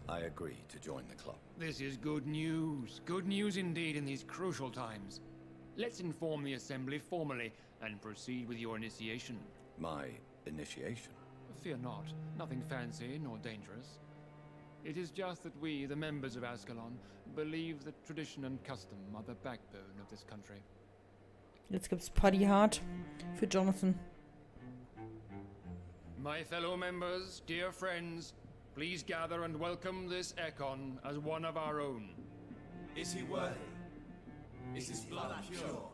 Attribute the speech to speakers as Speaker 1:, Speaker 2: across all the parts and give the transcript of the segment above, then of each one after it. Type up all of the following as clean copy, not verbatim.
Speaker 1: I agree to join the club.
Speaker 2: This is good news. Good news indeed in these crucial times. Let's inform the Assembly formally and proceed with your initiation.
Speaker 1: My initiation?
Speaker 2: Fear not. Nothing fancy nor dangerous. It is just that we, the members of Ascalon, believe that tradition and custom are the backbone of this country.
Speaker 3: Jetzt gibt's Party Hard für Jonathan.
Speaker 2: My fellow members, dear friends, please gather and welcome this Ekon as one of our own.
Speaker 4: Is he worthy? Is his blood pure?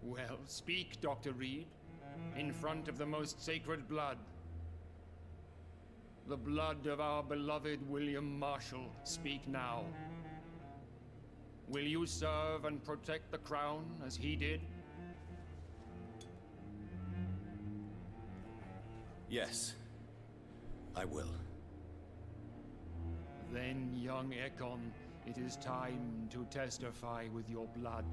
Speaker 2: Well, speak, Dr. Reed, in front of the most sacred blood. The blood of our beloved William Marshall. Speak now. Will you serve and protect the crown as he did?
Speaker 1: Yes, I will.
Speaker 2: Then, young Ekon, it is time to testify with your blood.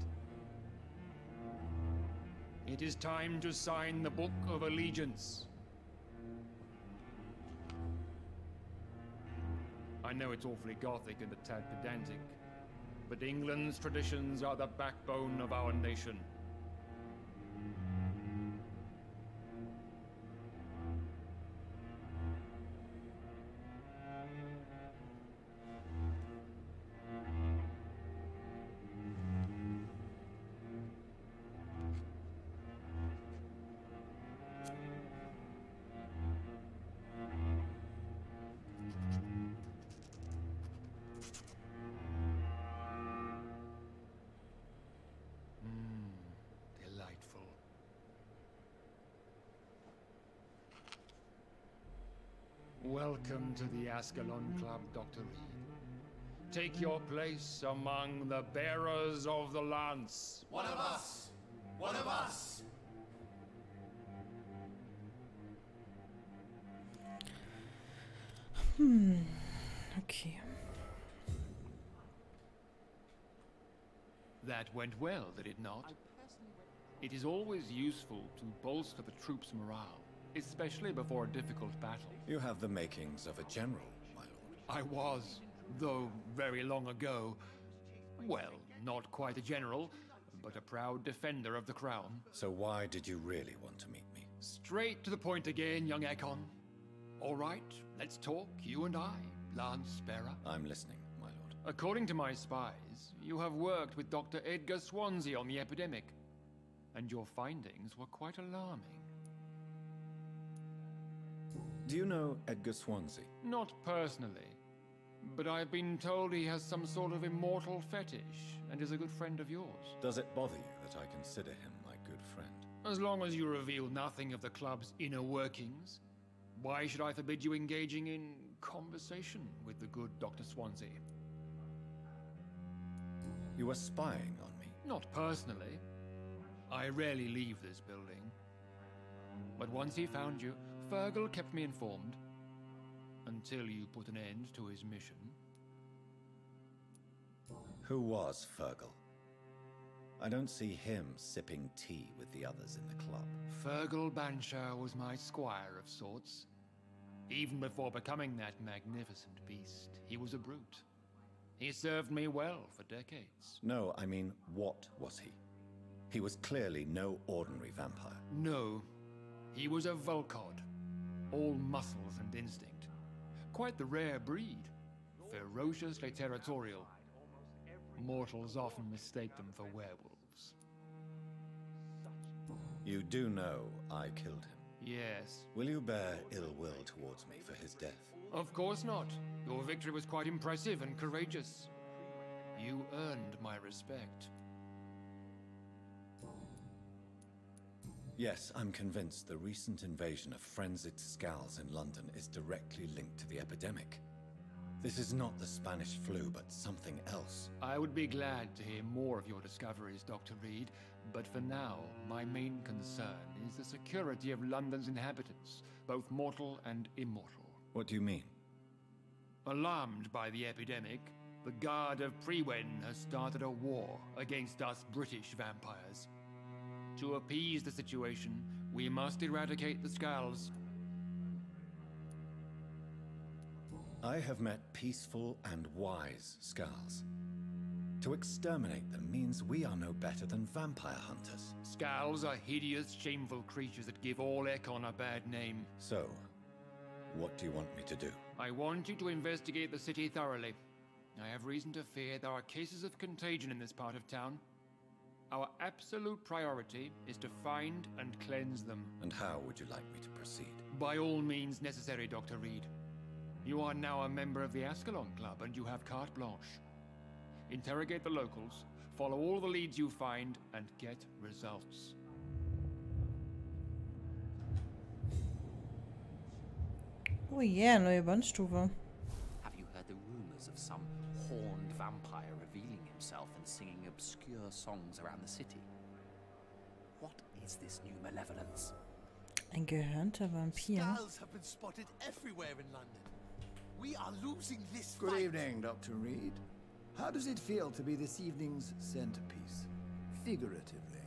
Speaker 2: It is time to sign the Book of Allegiance. I know it's awfully gothic and a tad pedantic, but England's traditions are the backbone of our nation. Delightful. Welcome to the Ascalon Club, Dr. Reed. Take your place among the bearers of the lance.
Speaker 4: One of us! One of us!
Speaker 3: Okay.
Speaker 2: That went well, did it not? It is always useful to bolster the troops' morale, especially before a difficult battle.
Speaker 1: You have the makings of a general, my lord.
Speaker 2: I was, though very long ago, well, not quite a general, but a proud defender of the crown.
Speaker 1: So why did you really want to meet me?
Speaker 2: Straight to the point again, young Ekon. All right, let's talk, you and I, Lance Bearer.
Speaker 1: I'm listening, my lord.
Speaker 2: According to my spies, you have worked with Dr. Edgar Swansea on the epidemic, and your findings were quite alarming.
Speaker 1: Do you know Edgar Swansea?
Speaker 2: Not personally, but I've been told he has some sort of immortal fetish and is a good friend of yours.
Speaker 1: Does it bother you that I consider him my good friend?
Speaker 2: As long as you reveal nothing of the club's inner workings, why should I forbid you engaging in conversation with the good Dr. Swansea?
Speaker 1: You were spying on me?
Speaker 2: Not personally. I rarely leave this building. But once he found you, Fergal kept me informed. Until you put an end to his mission.
Speaker 1: Who was Fergal? I don't see him sipping tea with the others in the club.
Speaker 2: Fergal Banshire was my squire of sorts. Even before becoming that magnificent beast, he was a brute. He served me well for decades.
Speaker 1: No, I mean, what was he? He was clearly no ordinary vampire.
Speaker 2: No, he was a Volcod. All muscles and instinct. Quite the rare breed. Ferociously territorial. Mortals often mistake them for werewolves.
Speaker 1: You do know I killed him.
Speaker 2: Yes.
Speaker 1: Will you bear ill will towards me for his death?
Speaker 2: Of course not. Your victory was quite impressive and courageous. You earned my respect.
Speaker 1: Yes, I'm convinced the recent invasion of frenzied Scals in London is directly linked to the epidemic. This is not the Spanish flu, but something else.
Speaker 2: I would be glad to hear more of your discoveries, Dr. Reed, but for now, my main concern is the security of London's inhabitants, both mortal and immortal.
Speaker 1: What do you mean?
Speaker 2: Alarmed by the epidemic, the Guard of Prewen has started a war against us British vampires. To appease the situation, we must eradicate the Scals.
Speaker 1: I have met peaceful and wise Skulls. To exterminate them means we are no better than vampire hunters.
Speaker 2: Skulls are hideous, shameful creatures that give all Ekon a bad name.
Speaker 1: So, what do you want me to do?
Speaker 2: I want you to investigate the city thoroughly. I have reason to fear there are cases of contagion in this part of town. Our absolute priority is to find and cleanse them.
Speaker 1: And how would you like me to proceed?
Speaker 2: By all means necessary, Dr. Reed. You are now a member of the Ascalon Club and you have carte blanche. Interrogate the locals, follow all the leads you find, and get results.
Speaker 3: Oh yeah, neue Bandstufe.
Speaker 5: Have you heard the rumors of some horned vampire revealing himself and singing obscure songs around the city? What is this new malevolence?
Speaker 3: Ein gehörnter Vampir.
Speaker 6: Skulls have been spotted everywhere in London. We are losing this
Speaker 7: Good
Speaker 6: fight.
Speaker 7: evening, Dr. Reed. How does it feel to be this evening's centerpiece, figuratively?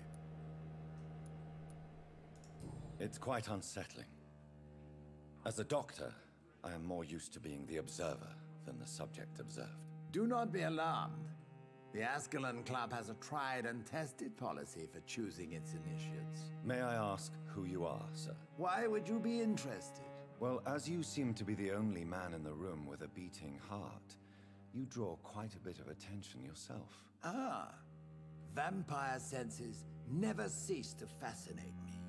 Speaker 1: It's quite unsettling. As a doctor, I am more used to being the observer than the subject observed.
Speaker 7: Do not be alarmed. The Ascalon Club has a tried and tested policy for choosing its initiates.
Speaker 1: May I ask who you are, sir?
Speaker 7: Why would you be interested?
Speaker 1: Well, as you seem to be the only man in the room with a beating heart, you draw quite a bit of attention yourself.
Speaker 7: Ah, vampire senses never cease to fascinate me.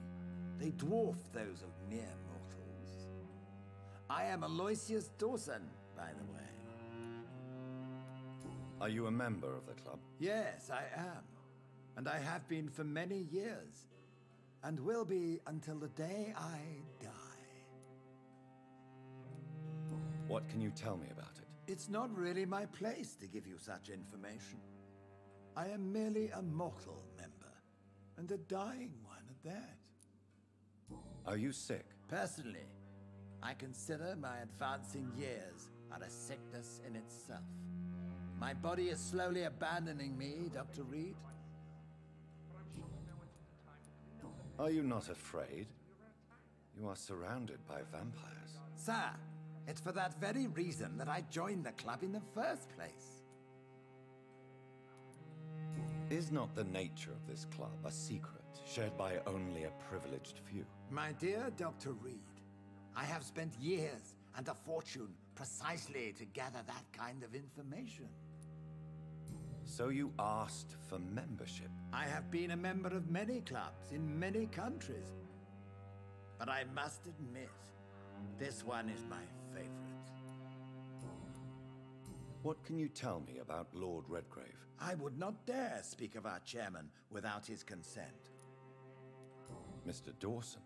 Speaker 7: They dwarf those of mere mortals. I am Aloysius Dawson, by the way.
Speaker 1: Are you a member of the club?
Speaker 7: Yes, I am. And I have been for many years. And will be until the day I die.
Speaker 1: What can you tell me about it?
Speaker 7: It's not really my place to give you such information. I am merely a mortal member, and a dying one at that.
Speaker 1: Are you sick?
Speaker 7: Personally, I consider my advancing years are a sickness in itself. My body is slowly abandoning me, Dr. Reed.
Speaker 1: Are you not afraid? You are surrounded by vampires.
Speaker 7: Sir, it's for that very reason that I joined the club in the first place.
Speaker 1: Is not the nature of this club a secret shared by only a privileged few?
Speaker 7: My dear Dr. Reed, I have spent years and a fortune precisely to gather that kind of information.
Speaker 1: So you asked for membership?
Speaker 7: I have been a member of many clubs in many countries. But I must admit, this one is my favorite.
Speaker 1: What can you tell me about Lord Redgrave?
Speaker 7: I would not dare speak of our chairman without his consent.
Speaker 1: Mr. Dawson,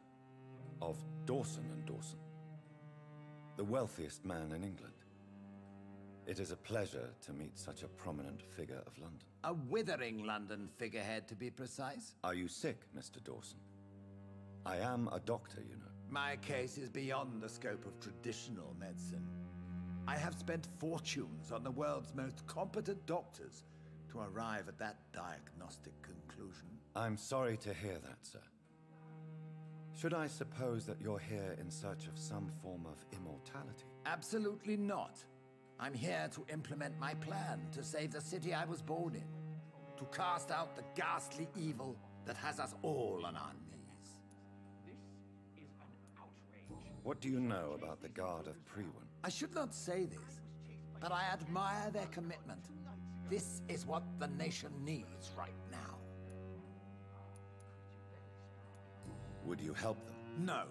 Speaker 1: of Dawson and Dawson, the wealthiest man in England. It is a pleasure to meet such a prominent figure of London.
Speaker 7: A withering London figurehead, to be precise.
Speaker 1: Are you sick, Mr. Dawson? I am a doctor, you know.
Speaker 7: My case is beyond the scope of traditional medicine. I have spent fortunes on the world's most competent doctors to arrive at that diagnostic conclusion.
Speaker 1: I'm sorry to hear that, sir. Should I suppose that you're here in search of some form of immortality?
Speaker 7: Absolutely not. I'm here to implement my plan to save the city I was born in. To cast out the ghastly evil that has us all on our knees.
Speaker 5: This is an outrage.
Speaker 1: What do you know about the Guard of Prewin?
Speaker 7: I should not say this, but I admire their commitment. This is what the nation needs right now.
Speaker 1: Would you help them?
Speaker 7: No.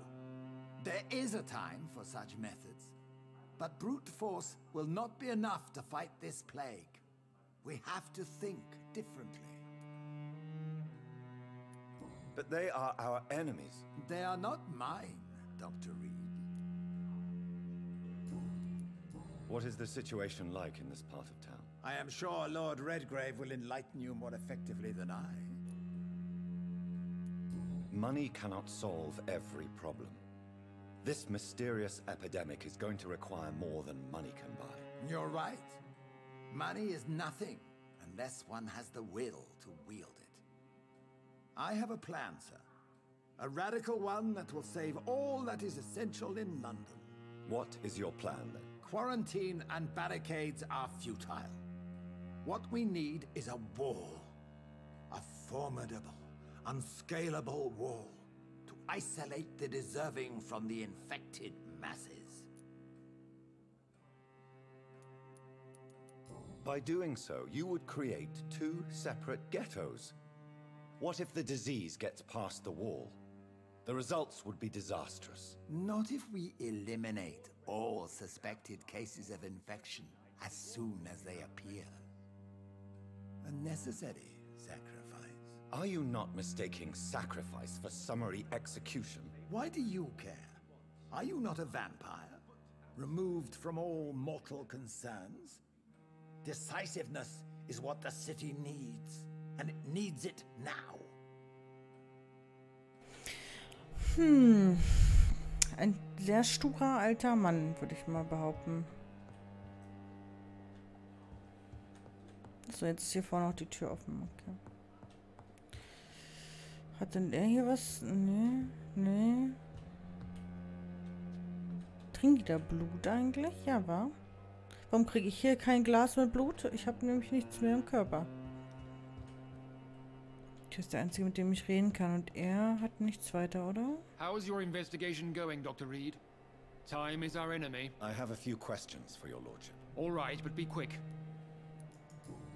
Speaker 7: There is a time for such methods. But brute force will not be enough to fight this plague. We have to think differently.
Speaker 1: But they are our enemies.
Speaker 7: They are not mine, Dr. Reed.
Speaker 1: What is the situation like in this part of town?
Speaker 7: I am sure Lord Redgrave will enlighten you more effectively than I.
Speaker 1: Money cannot solve every problem. This mysterious epidemic is going to require more than money can buy.
Speaker 7: You're right. Money is nothing unless one has the will to wield it. I have a plan, sir. A radical one that will save all that is essential in London.
Speaker 1: What is your plan, then?
Speaker 7: Quarantine and barricades are futile. What we need is a wall. A formidable, unscalable wall to isolate the deserving from the infected masses.
Speaker 1: By doing so, you would create two separate ghettos. What if the disease gets past the wall? The results would be disastrous.
Speaker 7: Not if we eliminate all suspected cases of infection as soon as they appear. A necessary sacrifice.
Speaker 1: Are you not mistaking sacrifice for summary execution?
Speaker 7: Why do you care? Are you not a vampire? Removed from all mortal concerns? Decisiveness is what the city needs, and it needs it now.
Speaker 3: Ein sehr sturer alter Mann, würde ich mal behaupten. So, jetzt ist hier vorne noch die Tür offen. Okay. Hat denn der hier was? Nee, nee. Trinken die da Blut eigentlich? Ja, wa? Warum kriege ich hier kein Glas mit Blut? Ich habe nämlich nichts mehr im Körper. Das ist der Einzige, mit dem ich reden kann. Und er hat nichts weiter, oder?
Speaker 2: How's your investigation going, Dr. Reed? Time is our enemy.
Speaker 1: I have a few questions for your lordship.
Speaker 2: All right, but be quick.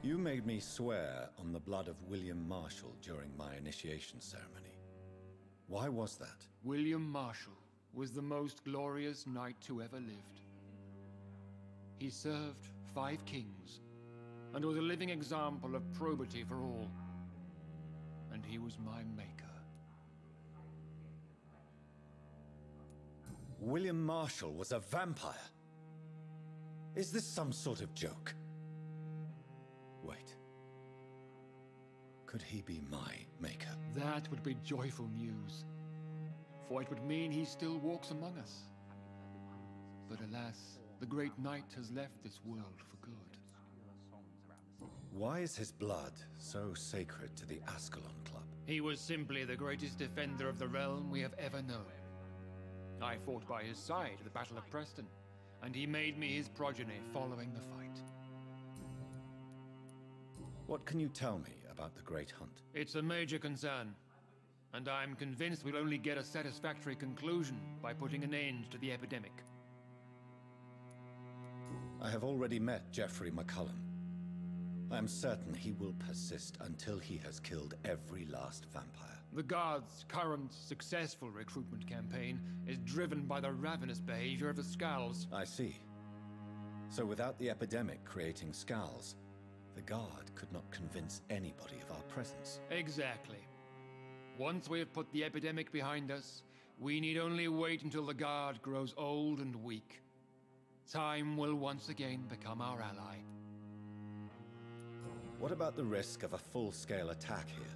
Speaker 1: You made me swear on the blood of William Marshall during my initiation ceremony. Why was that?
Speaker 2: William Marshall was the most glorious knight who ever lived. He served 5 kings and was a living example of probity for all. And he was my maker.
Speaker 1: William Marshall was a vampire? Is this some sort of joke? Wait. Could he be my maker?
Speaker 2: That would be joyful news, for it would mean he still walks among us. But alas, the great knight has left this world for good.
Speaker 1: Why is his blood so sacred to the Ascalon Club?
Speaker 2: He was simply the greatest defender of the realm we have ever known. I fought by his side at the Battle of Preston, and he made me his progeny following the fight.
Speaker 1: What can you tell me about the Great Hunt?
Speaker 2: It's a major concern, and I'm convinced we'll only get a satisfactory conclusion by putting an end to the epidemic.
Speaker 1: I have already met Geoffrey McCullum. I am certain he will persist until he has killed every last vampire.
Speaker 2: The Guard's current successful recruitment campaign is driven by the ravenous behavior of the Skulls.
Speaker 1: I see. So without the epidemic creating Skulls, the Guard could not convince anybody of our presence.
Speaker 2: Exactly. Once we have put the epidemic behind us, we need only wait until the Guard grows old and weak. Time will once again become our ally.
Speaker 1: What about the risk of a full-scale attack here?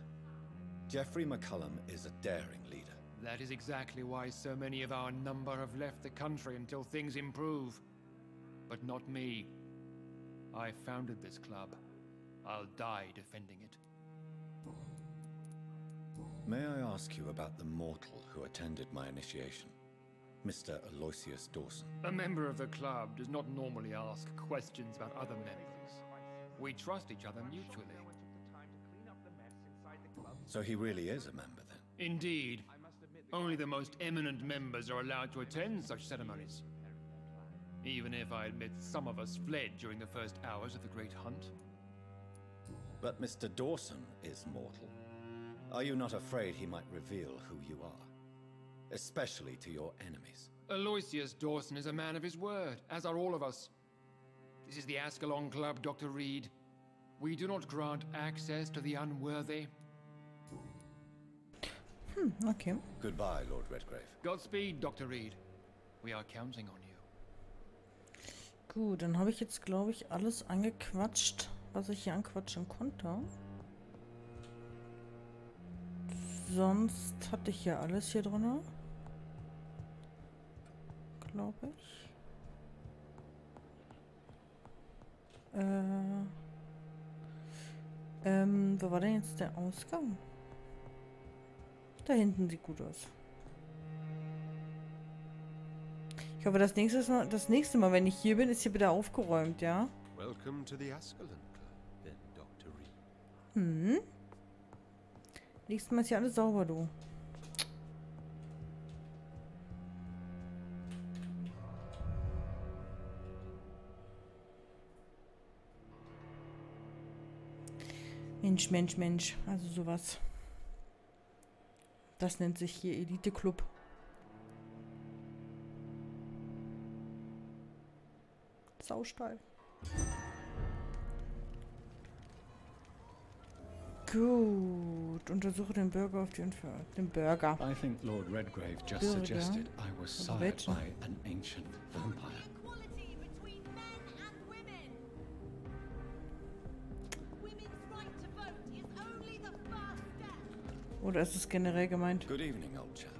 Speaker 1: Geoffrey McCullum is a daring leader.
Speaker 2: That is exactly why so many of our number have left the country until things improve. But not me. I founded this club. I'll die defending it.
Speaker 1: May I ask you about the mortal who attended my initiation? Mr. Aloysius Dawson.
Speaker 2: A member of the club does not normally ask questions about other members. We trust each other mutually.
Speaker 1: So he really is a member, then?
Speaker 2: Indeed. Only the most eminent members are allowed to attend such ceremonies. Even if I admit some of us fled during the first hours of the Great Hunt.
Speaker 1: But Mr. Dawson is mortal. Are you not afraid he might reveal who you are? Especially to your enemies.
Speaker 2: Aloysius Dawson is a man of his word, as are all of us. This is the Ascalon Club, Dr. Reed. We do not grant access to the unworthy.
Speaker 3: Okay.
Speaker 1: Goodbye, Lord Redgrave.
Speaker 2: Godspeed, Dr. Reed. We are counting on you.
Speaker 3: Gut, dann habe ich jetzt, glaube ich, alles angequatscht, was ich hier anquatschen konnte. Sonst hatte ich ja alles hier drin. Glaube ich. Wo war denn jetzt der Ausgang? Da hinten sieht gut aus. Ich hoffe, das nächste Mal, wenn ich hier bin, ist hier wieder aufgeräumt, ja?
Speaker 4: Welcome to the Ascalon Club, then, Dr. Reed.
Speaker 3: Hm. Nächstes Mal ist hier alles sauber, du. Mensch, Mensch, Mensch. Also sowas. Das nennt sich hier Elite-Club. Saustall. Gut. Untersuche den Burger auf die Unfall. Den Burger.
Speaker 8: I think Lord Redgrave just
Speaker 3: Burger.
Speaker 8: suggested I was sired
Speaker 3: Vegetable.
Speaker 8: by an ancient vampire.
Speaker 9: Equality between men and women. Women's right to vote is only the first step.
Speaker 3: Oder ist es generell gemeint?
Speaker 1: Good evening, old chap.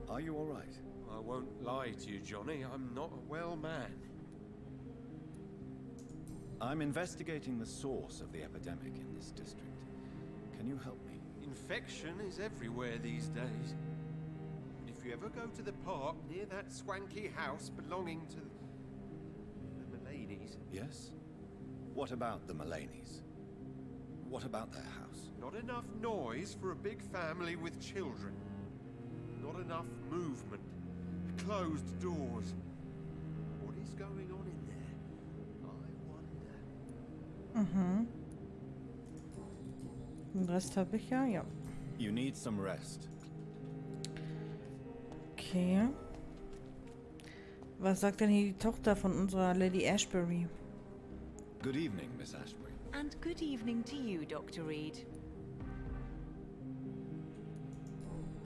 Speaker 1: Are you all right?
Speaker 4: I won't lie to you, Johnny. I'm not a well man.
Speaker 1: I'm investigating the source of the epidemic in this district. Can you help me?
Speaker 4: Infection is everywhere these days. And if you ever go to the park near that swanky house belonging to the Mullaneys...
Speaker 1: Yes? What about the Mullaneys? What about their house?
Speaker 4: Not enough noise for a big family with children. Not enough movement. Closed doors. What is going on in there? I wonder.
Speaker 3: Mhm. Den Rest habe ich ja, ja.
Speaker 1: You need some rest.
Speaker 3: Okay. Was sagt denn hier die Tochter von unserer Lady Ashbury?
Speaker 1: Good evening, Miss Ashbury.
Speaker 9: And good evening to you, Dr. Reed.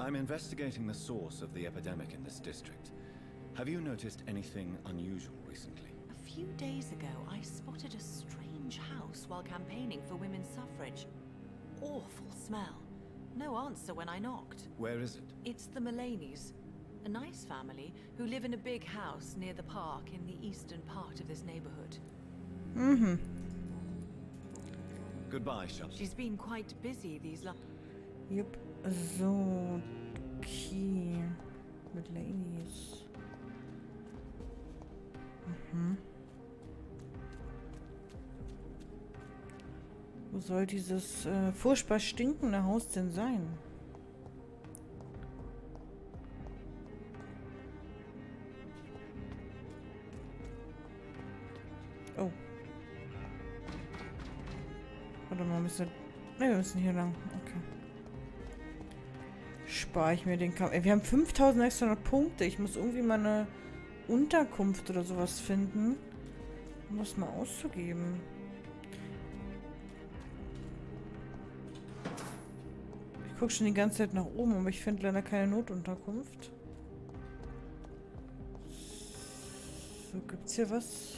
Speaker 1: I'm investigating the source of the epidemic in this district. Have you noticed anything unusual recently?
Speaker 9: A few days ago, I spotted a strange house while campaigning for women's suffrage. Awful smell. No answer when I knocked.
Speaker 1: Where is it?
Speaker 9: It's the Mullaneys, a nice family who live in a big house near the park in the eastern part of this neighborhood.
Speaker 3: Mhm.
Speaker 1: Goodbye, Shelton.
Speaker 9: She's been quite busy these last...
Speaker 3: Jupp. So. Okay. Mit Ladies. Mhm. Wo soll dieses furchtbar stinkende Haus denn sein? Oh. Warte mal, müssen wir... Ne, wir müssen hier lang. Okay. Spare ich mir den Kampf. Ey, wir haben 5600 Punkte. Ich muss irgendwie mal eine Unterkunft oder sowas finden, um das mal auszugeben. Ich gucke schon die ganze Zeit nach oben, aber ich finde leider keine Notunterkunft. So, gibt's hier was?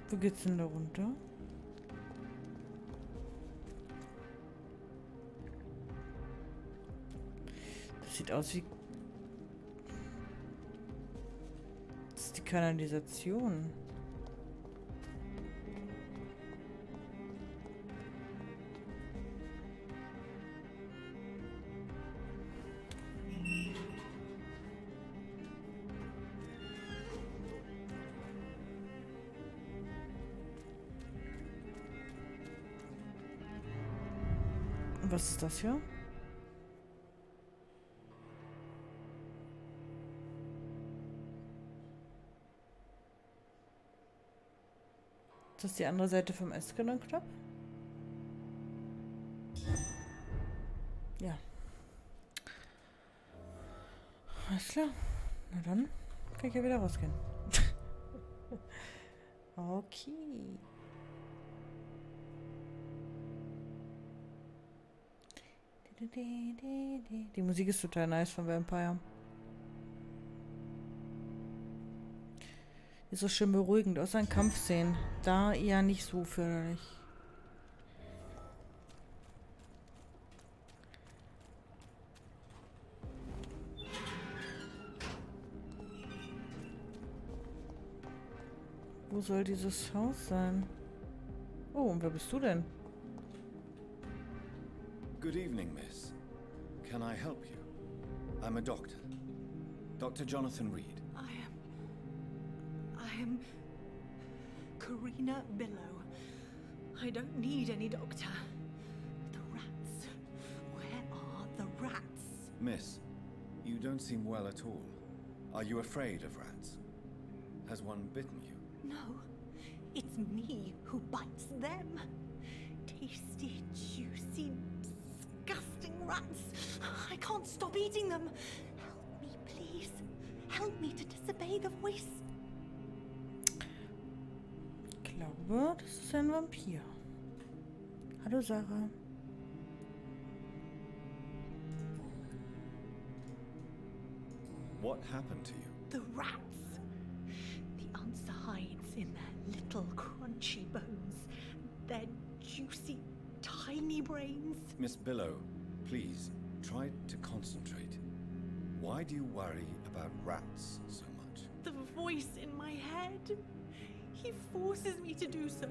Speaker 3: Wo geht's denn da runter? Das sieht aus wie... Das ist die Kanalisation. Was ist das hier? Ist das die andere Seite vom Ascalon Club? Ja. Alles klar. Na dann kann ich ja wieder rausgehen. Okay. Die Musik ist total nice von Vampyr. Ist so schön beruhigend, außer in Kampfszenen. Da eher nicht so förderlich. Wo soll dieses Haus sein? Oh, und wer bist du denn?
Speaker 1: Good evening, miss. Can I help you? I'm a doctor. Dr. Jonathan Reed.
Speaker 9: I am Karina Billow. I don't need any doctor. The rats. Where are the rats?
Speaker 1: Miss, you don't seem well at all. Are you afraid of rats? Has one bitten you?
Speaker 9: No, it's me who bites them. Tasty, juicy, disgusting rats. I can't stop eating them. Help me, please. Help me to disobey the voice.
Speaker 3: Ich glaube, das ist ein Vampir. Hallo, Sarah.
Speaker 1: What happened to you?
Speaker 9: The rats. The answer hides in their little crunchy bones. Their juicy, tiny brains.
Speaker 1: Miss Billow, please, try to concentrate. Why do you worry about rats so much?
Speaker 9: The voice in my head. He forces me to do so.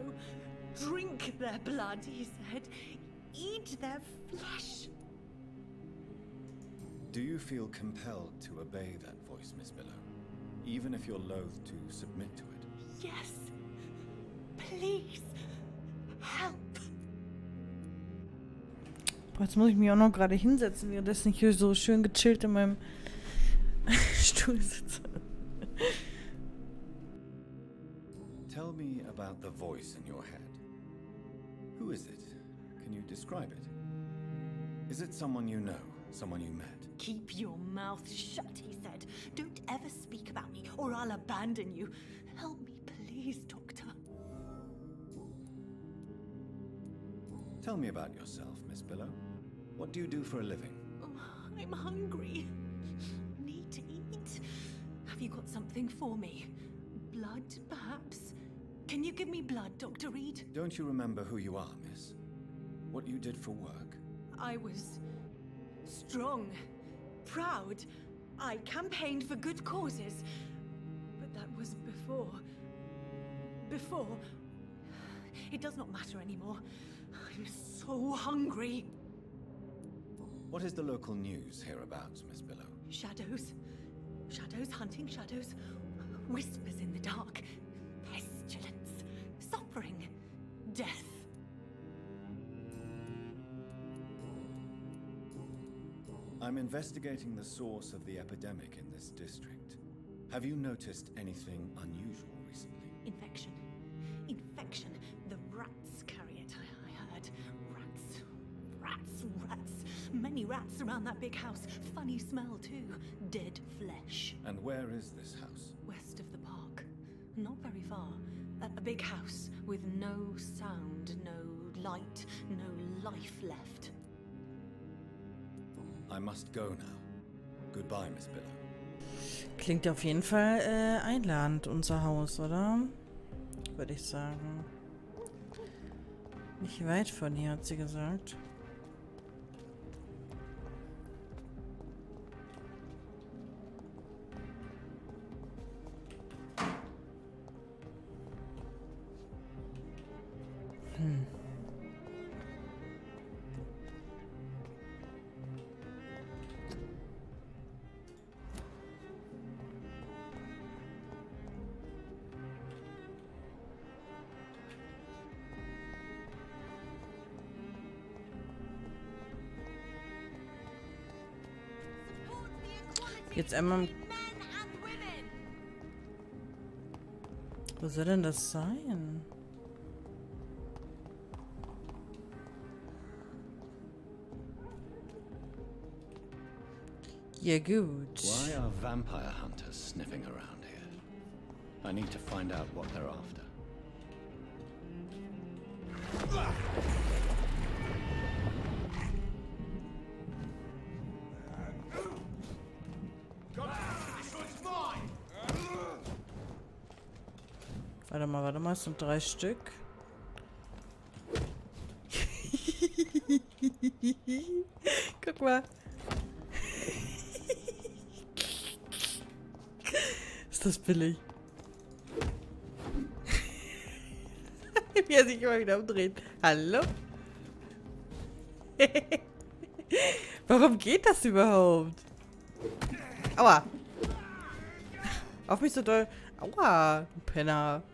Speaker 9: Drink their blood, he said. Eat their flesh.
Speaker 1: Do you feel compelled to obey that voice, Miss Billow? Even if you're loath to submit to it?
Speaker 9: Yes. Please. Help.
Speaker 3: Boah, jetzt muss ich mich auch noch gerade hinsetzen, währenddessen ich hier so schön gechillt in meinem Stuhl sitze.
Speaker 1: Tell me about the voice in your head. Who is it? Can you describe it? Is it someone you know? Someone you met?
Speaker 9: Keep your mouth shut, he said. Don't ever speak about me, or I'll abandon you. Help me, please, Doctor.
Speaker 1: Tell me about yourself, Miss Billow. What do you do for a living?
Speaker 9: Oh, I'm hungry. Need to eat. Have you got something for me? Blood, perhaps? Can you give me blood, Dr. Reed?
Speaker 1: Don't you remember who you are, miss? What you did for work?
Speaker 9: I was strong, proud. I campaigned for good causes. But that was before. Before. It does not matter anymore. I'm so hungry.
Speaker 1: What is the local news hereabouts, Miss Billow?
Speaker 9: Shadows. Shadows hunting shadows. Whispers in the dark. Pestilence. Suffering. Death.
Speaker 1: I'm investigating the source of the epidemic in this district. Have you noticed anything unusual recently?
Speaker 9: Infection. Infection. The rats carry it, I heard. Rats. Rats. Rats. Many rats around that big house. Funny smell, too. Dead flesh.
Speaker 1: And where is this house?
Speaker 9: West of the park. Not very far. A big house with no sound, no light, no life left.
Speaker 1: I must go now. Goodbye, Miss Billow.
Speaker 3: Klingt auf jeden Fall einladend, unser Haus, oder? Würde ich sagen. Nicht weit von hier, hat sie gesagt. Jetzt einmal... Wo soll denn das sein? Ja, gut.
Speaker 1: Why are vampire hunters sniffing around here? I need to find out what they're after.
Speaker 3: Warte mal, es sind 3 Stück. Guck mal. Ist das billig? Wie er sich immer wieder umdreht. Hallo? Warum geht das überhaupt? Aua. Auf mich so doll. Aua, du Penner.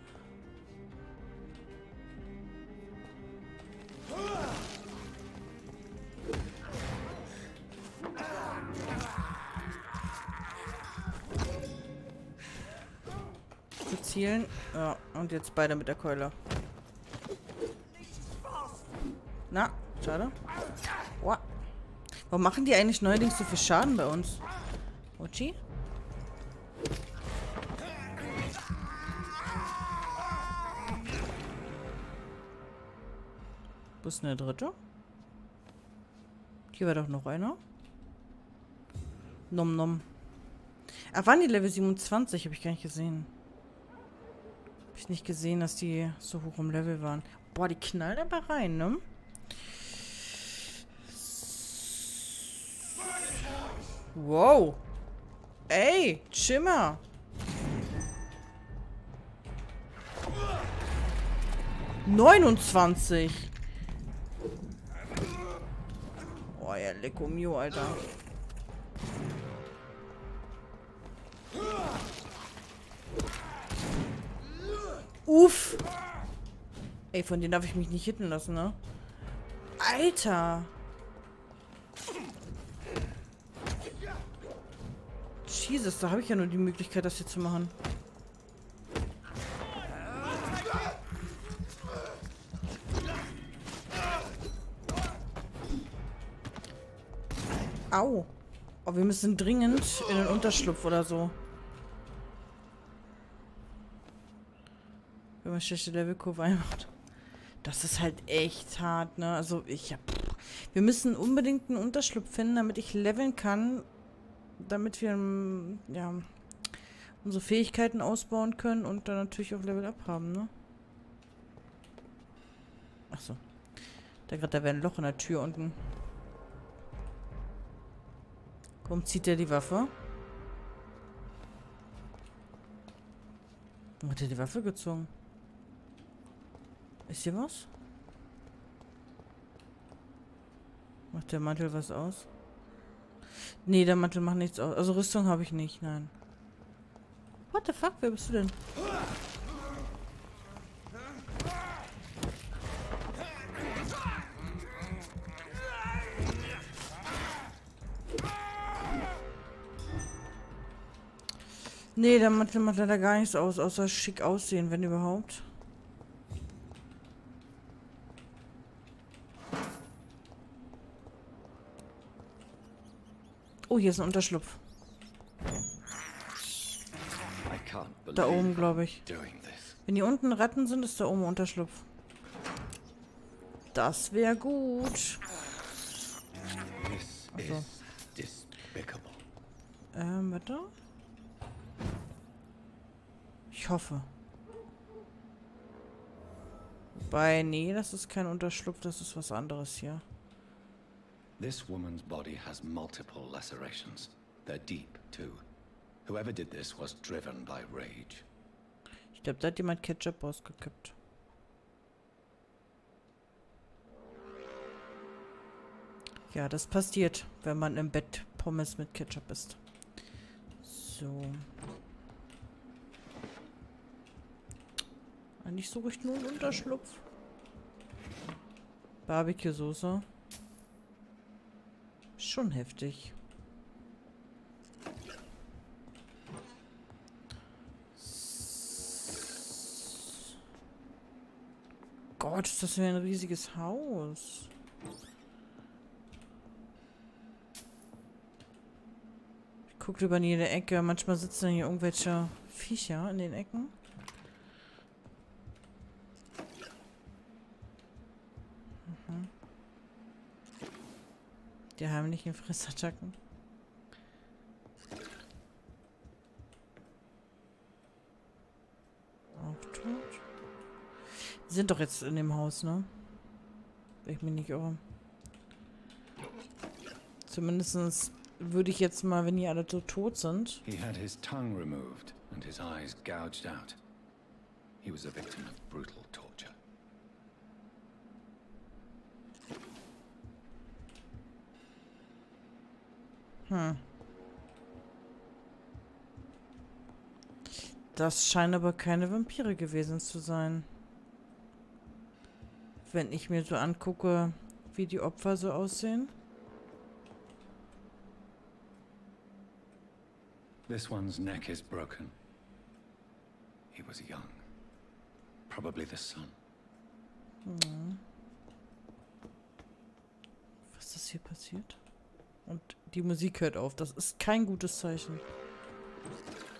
Speaker 3: Zu zielen. Ja, und jetzt beide mit der Keule. Na, schade. Aua. Warum machen die eigentlich neuerdings so viel Schaden bei uns? Ochi? Wo ist denn der dritte? Hier war doch noch einer. Nom nom. Ah, waren die Level 27? Habe ich gar nicht gesehen. Habe ich nicht gesehen, dass die so hoch im Level waren. Boah, die knallen aber rein, ne? Wow. Ey, Schimmer. $29. Oh ja, Lecco Mio, Alter. Uff. Ey, von denen darf ich mich nicht hitten lassen, ne? Alter. Jesus, da habe ich ja nur die Möglichkeit, das hier zu machen. Au. Oh, wir müssen dringend in den Unterschlupf oder so. Wenn man schlechte Levelkurve einmacht. Das ist halt echt hart, ne? Also ich hab... Wir müssen unbedingt einen Unterschlupf finden, damit ich leveln kann. Damit wir, ja, unsere Fähigkeiten ausbauen können und dann natürlich auch Level Up haben, ne? Achso. Da wäre ein Loch in der Tür unten. Warum zieht der die Waffe? Warum hat er die Waffe gezogen? Ist hier was? Macht der Mantel was aus? Nee, der Mantel macht nichts aus. Also Rüstung habe ich nicht, nein. What the fuck? Wer bist du denn? Nee, der Mantel macht leider gar nichts aus, außer schick aussehen, wenn überhaupt. Oh, hier ist ein Unterschlupf. Da oben, glaube ich. Wenn die unten Ratten sind, ist da oben ein Unterschlupf. Das wäre gut. Also. Warte. Ich hoffe. Wobei, nee, das ist kein Unterschlupf, das ist was anderes hier.
Speaker 1: This woman's body has multiple lacerations. They're deep, too. Whoever did this was driven by rage.
Speaker 3: Ich glaube, da hat jemand Ketchup ausgekippt. Ja, das passiert, wenn man im Bett Pommes mit Ketchup isst. So. Eigentlich suche ich nur einen Unterschlupf. Barbecue-Soße. Schon heftig. Gott, ist das für ein riesiges Haus. Ich gucke über in jede Ecke. Manchmal sitzen hier irgendwelche Viecher in den Ecken. Die heimlichen Fressattacken. Auch tot. Die sind doch jetzt in dem Haus, ne? Wenn ich mich nicht irre. Zumindest würde ich jetzt mal, wenn die alle so tot sind.
Speaker 1: He had his tongue removed and his eyes gouged out. He was a victim of brutal torture.
Speaker 3: Das scheinen aber keine Vampire gewesen zu sein. Wenn ich mir so angucke, wie die Opfer so aussehen.
Speaker 8: This one's neck is broken. He was young. Probably the son.
Speaker 3: Was ist hier passiert? Und die Musik hört auf. Das ist kein gutes Zeichen.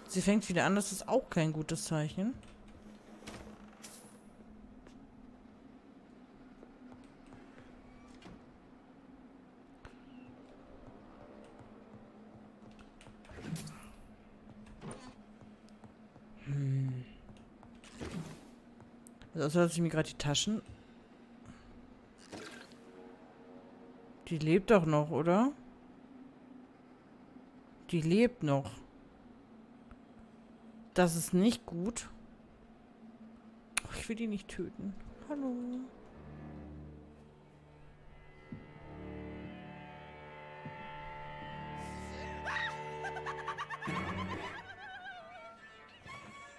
Speaker 3: Sie fängt wieder an. Das ist auch kein gutes Zeichen. Also hat sie mir gerade die Taschen. Die lebt doch noch, oder? Die lebt noch. Das ist nicht gut. Oh, ich will die nicht töten. Hallo.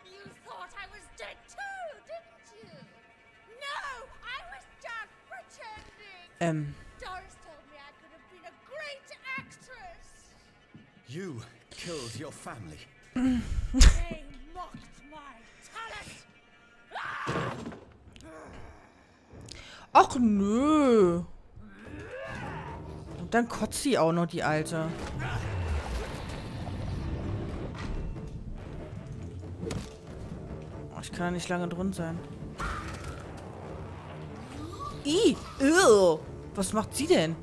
Speaker 9: You thought I was dead too, didn't you? No, I was just pretending. Doris told me I could have been a great actress.
Speaker 1: You killed your family.
Speaker 9: They mocked my talent.
Speaker 3: Ach nö. Und dann kotzt sie auch noch, die Alte. Oh, ich kann ja nicht lange drin sein. Was macht sie denn?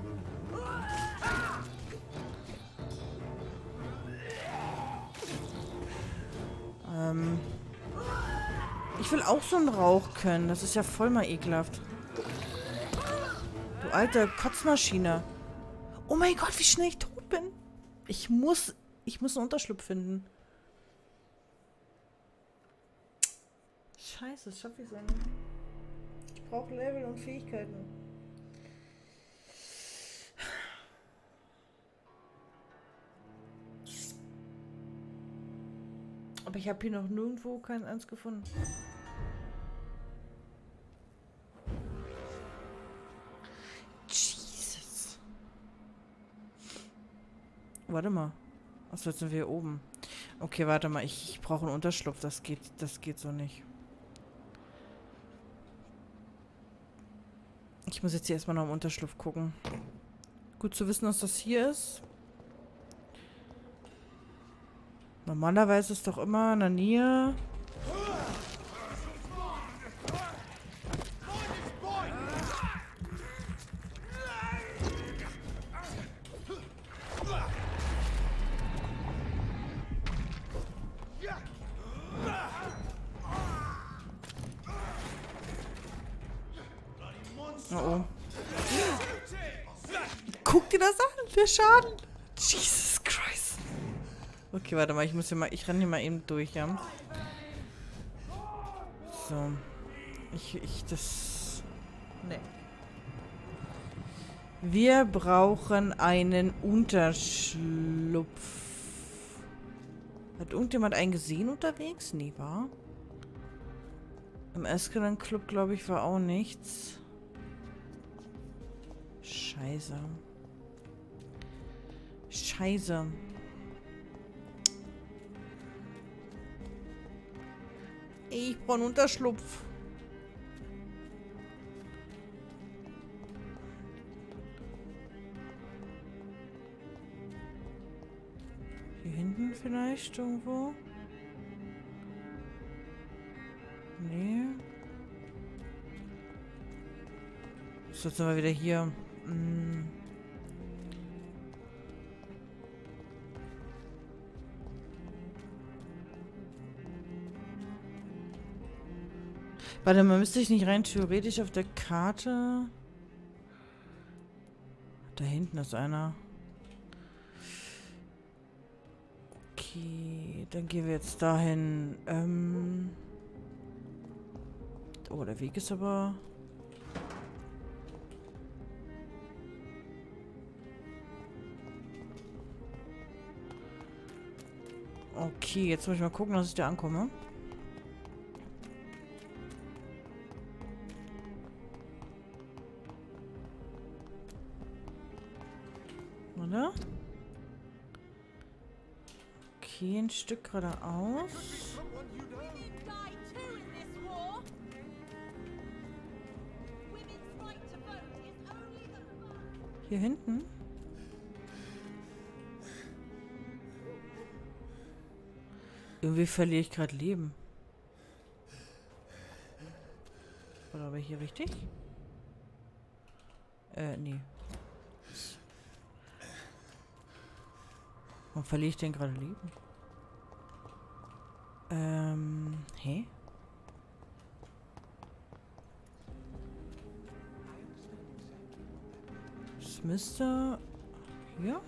Speaker 3: Ich will auch so einen Rauch können. Das ist ja voll mal ekelhaft. Du alte Kotzmaschine. Oh mein Gott, wie schnell ich tot bin. Ich muss einen Unterschlupf finden. Scheiße, das schaffe ich so nicht. Ich brauche Level und Fähigkeiten. Aber ich habe hier noch nirgendwo keinen eins gefunden. Jesus. Warte mal. Achso, jetzt sind wir hier oben. Okay, warte mal. Ich brauche einen Unterschlupf. Das geht so nicht. Ich muss jetzt hier erstmal noch im Unterschlupf gucken. Gut zu wissen, dass das hier ist. Normalerweise ist doch immer in der Nähe. Oh oh. Guck dir das an, der Schaden. Jesus Christ. Okay, warte mal, ich renne hier mal eben durch, ja. So. Nee. Wir brauchen einen Unterschlupf. Hat irgendjemand einen gesehen unterwegs? Nee, war? Im Escalon Club, glaube ich, war auch nichts. Scheiße. Scheiße. Ich brauche einen Unterschlupf. Hier hinten vielleicht irgendwo? Nee. So, jetzt sind wir wieder hier. Warte mal, müsste ich nicht rein theoretisch auf der Karte... Da hinten ist einer. Okay, dann gehen wir jetzt dahin. Oh, der Weg ist aber... Okay, jetzt muss ich mal gucken, dass ich da ankomme. Oder? Okay, ein Stück geradeaus. Hier hinten? Irgendwie verliere ich gerade Leben. Oder aber hier richtig? Nee. Warum verliere ich denn gerade Leben? Hä? Das müsste... Hier?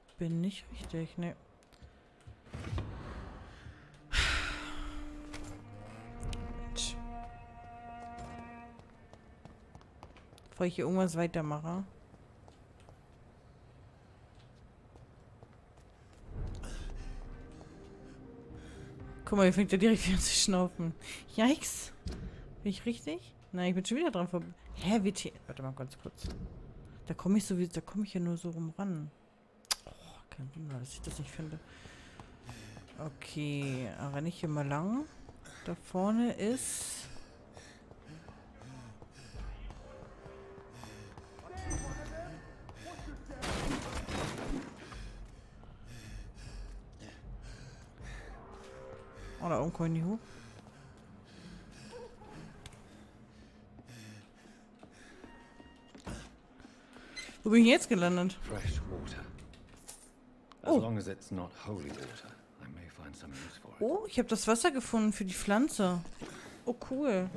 Speaker 3: Ich bin nicht richtig, ne. Bevor ich hier irgendwas weitermache. Guck mal, hier fängt er direkt wieder an zu schnaufen. Yikes. Bin ich richtig? Nein, ich bin schon wieder dran vorbei. Hä, wie... Warte mal ganz kurz. Da komme ich sowieso, da komme ich ja nur so rum ran. Oh, kein Wunder, dass ich das nicht finde. Okay, renne ich hier mal lang. Da vorne ist... Oh, da oben komme ich nicht hoch. Wo bin ich jetzt gelandet?
Speaker 1: Fresh water. As long as it's not holy water, I may find some use for it.
Speaker 3: Oh, ich habe das Wasser gefunden für die Pflanze. Oh, cool.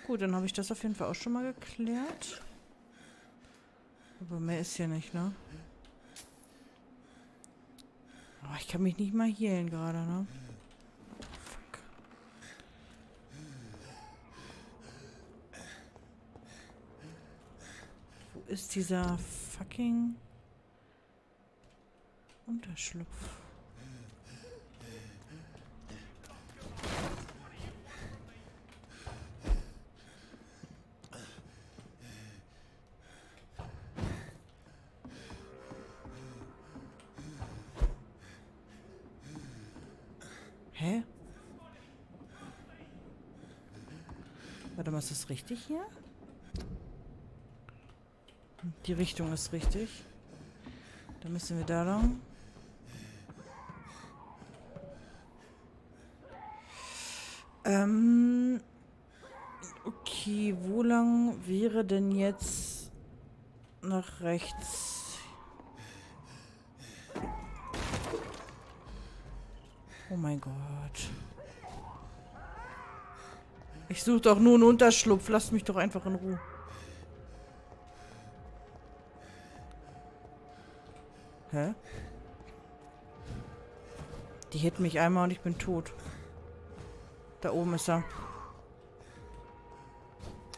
Speaker 3: Gut, dann habe ich das auf jeden Fall auch schon mal geklärt. Aber mehr ist hier nicht, ne? Oh, ich kann mich nicht mal healen gerade, ne? Fuck. Wo ist dieser fucking Unterschlupf? Hä? Warte mal, ist das richtig hier? Die Richtung ist richtig. Dann müssen wir da lang. Okay, wo lang wäre denn jetzt nach rechts? Oh mein Gott. Ich suche doch nur einen Unterschlupf. Lasst mich doch einfach in Ruhe. Hä? Die hätten mich einmal und ich bin tot. Da oben ist er.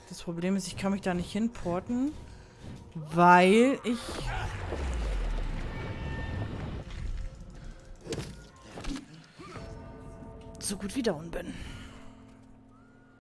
Speaker 3: Das Problem ist, ich kann mich da nicht hinporten, weil ich... so gut wie down bin.